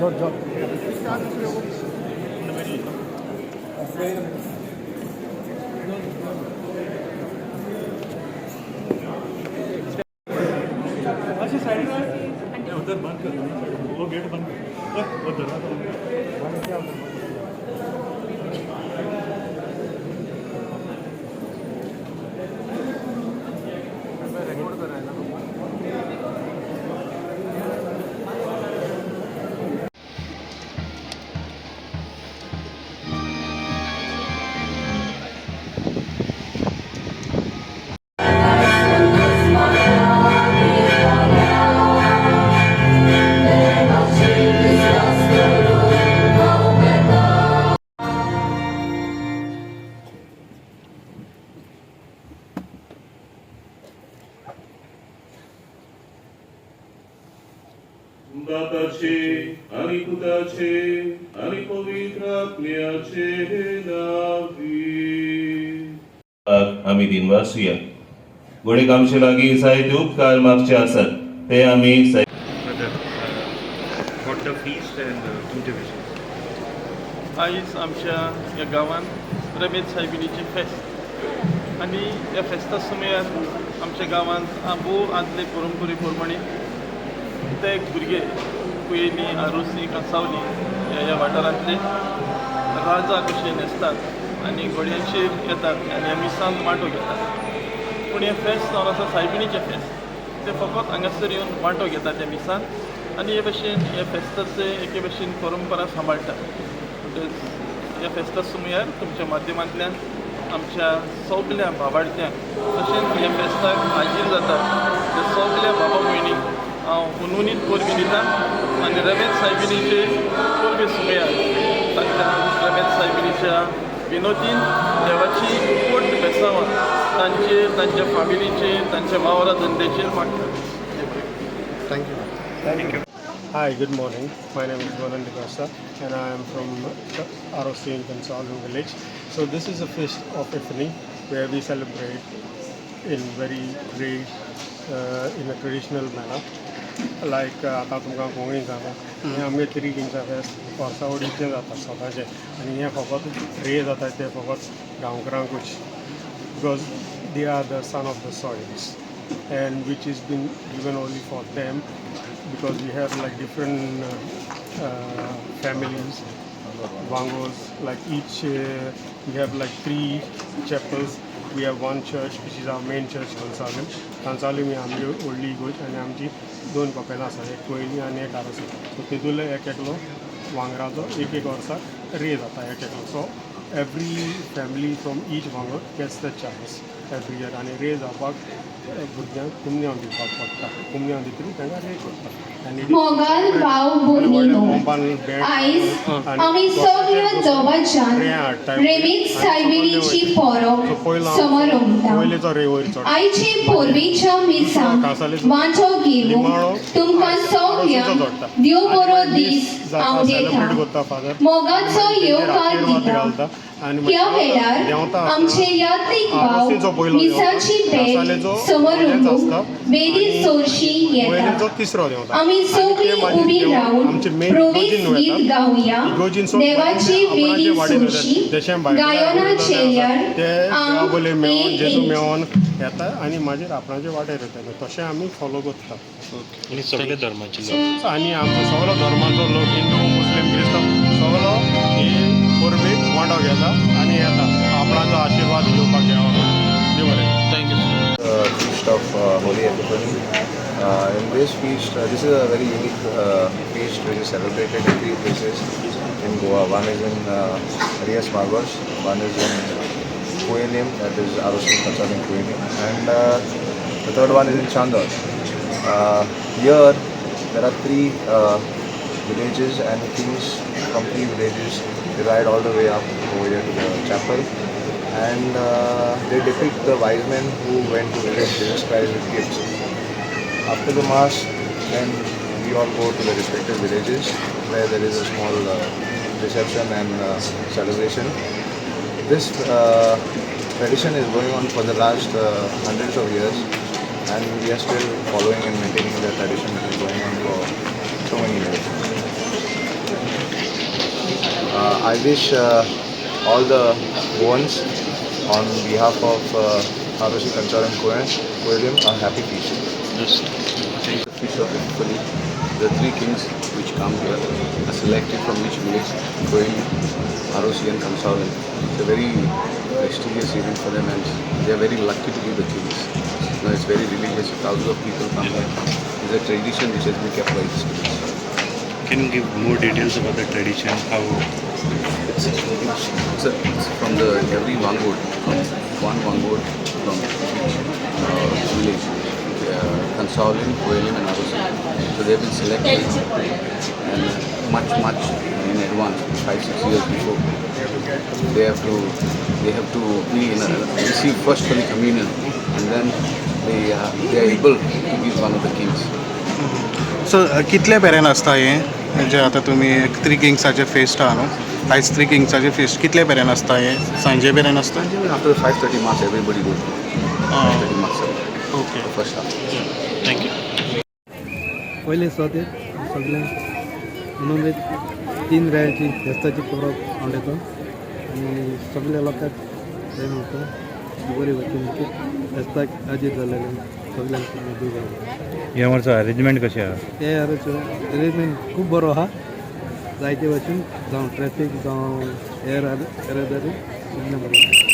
अच्छी साइड में उधर बंद कर दो, वो गेट बंद कर, वो दरवाजा बंद कर। बापाचे आणि पुताचे आणि पवित्र आत्म्याचे नावी आम्ही दिनवासूया गोडे आमचे लागीं जायते उपकार मागचे आसात ते आम्ही व्हॉट द फीस्ट अँड तुमचे विशेष आयज आमच्या ह्या गांवांत रमेश सायबिणीची फेस्त आनी ह्या फेस्ता सुमयार आमच्या गांवांत भोव आदले परंपरे प्रमाणे कित्येक भुरगे कुयेली आरोसी कांसावली ह्या वाठारांतले राजा कशे न्हेसतात आनी घोड्यांचेर येतात आनी ह्या मिसांत वांटो घेतात. पूण हें फेस्त जावन आसा सायबिणीचें फेस्त, ते फकत हांगासर येवन वांटो घेतात त्या मिसांत आनी हे भशेन हे फेस्ताचे एके भशेन परंपरा सांबाळटात. ह्या फेस्ता सुमयार तुमच्या माध्यमांतल्यान आमच्या सगल्या भावार्थ्यांक तशेंच ह्या फेस्ताक हाजीर जातात त्या सगल्या भावा भयणींक हांव हुनहुनीत परबी दितां आनी रमेश सायबिणीचे परबी सुमयार तांच्या रमेश सायबिणीच्या विनोदीन देवाची पोट बेसांवां तांचेर, तांच्या फॅमिलीचेर, तांच्या वावरा धंद्याचेर मागतात. Thank you. Hi, good morning. My name is Ronan De Costa and I am from ROC in Consalum village. So this is a feast of Epiphany where we celebrate in very great, in a traditional manner. Like आता तुमकां कोंकणी सांगता हें आमगे तिरीकींचा फेस्त वर्सावडीचें जाता स्वताचें आनी हें फकत रे जाता तें फकत गांवकरांकूच because they are the son of the soils and which is been given only for them because we have like different families, Wangos, like each we have like 3 chapels. We have one church which is our main church, Consalum. Consalum is our only good and आमची 2 कपेलां आसा, एक कोयली आनी एक Arossim. So तितूंतलो एक एकलो वांगराचो एक वर्साक रे जाता एक एकलो. So every family from each Wangor gets the chance every year आनी रे जावपाक भुरग्यांक कुमन्यां दिवपाक पडटा. कुमन्यां दितरी तांकां रे करता. मोगाल भाव भयणीनो, आयज आमी सगळ्यो जवळच्यान रेमीत सायबिणीची परब समोर उमटा. आयचे पोरबीच्या मिसांक वांटो घेवूंक तुमकां सगळ्यांक देव बरो दीस हांव दिता. मोगाचो येवकार दिता. ह्या वेळार आमचे यात्रीक भाव मिसाची बेट समोर उमूंक बेदी चोरशी येतात. आमी सगळीं उबी रावन प्रोवीस गीत गावया. देवाची बेदी चोरशी गायना चेल्यार आमी जेजू मेळोन येता आनी मागीर आपणाचे वाटेर येता. तशें आमी फॉलो करता. आनी सगळे धर्माचे लोक आनी आमचो सगळो धर्माचो लोक हिंदू मुस्लीम क्रिस्तांव सगळो ही परबेक वांटो घेता आनी येता आपणाचो आशिर्वाद घेवपाक येवं. देव बरें. Thank you. Feast of Holy Epiphany. In this feast, this is a very unique feast which is celebrated in 3 places in Goa. One is in Rias Margos, one is in Kuenim, that is Arosi Consalum Kuenim, and the third one is in Chandor. Here there are 3 villages and kings from 3 villages. They ride all the way up over here to the chapel. And they depict the wise men who went to visit Jesus Christ with gifts. After the Mass, then we all go to the respective villages where there is a small reception and celebration. This tradition is going on for the last hundreds of years, and we are still following and maintaining the tradition which is going on for so many years. I wish all the Goans on behalf of ROC Kansal and Koyalium a happy feast. The feast of Epiphany. The three kings which come here are selected from each village, Koyalium, ROC and Kansal. It's a very prestigious event for them and they are very lucky to be the kings. It's very religious, thousands of people come here. It's a tradition which has been kept by the spirits. Can you give more details about the tradition? How? It's from the every Wangod, from one Wangod from each village, Kansaulim, Koyalium and ROC. So they have been selected and much in advance, 5-6 years before. They have to be receive first Holy Communion and then they are able to be one of the kings. So कितले पेरेन आसता हें म्हणजे आतां तुमी three किंग्साचें fest आहा न्हू आयज three किंग्साचें fest कितले पेरेन आसता हें सांजे पेरेन आसता After 5:30 Mass, everybody goes. 5:30 Mass. Okay First half. Thank you पहिले स्वाते सगळे म्हणून 3 रायाची फेस्ताची परब आवडतो आणि सगळ्या लोकांक हे म्हणतो बरी वचून फेस्ताक हाजीर जालेले सगळ्यांक ह्या वर्सा अरेंजमेंट कशें आहा ते अरेंजमेंट खूब बरो आहा जायते वचून जावं ट्रॅफीक जावं येरादारी सगळें बरें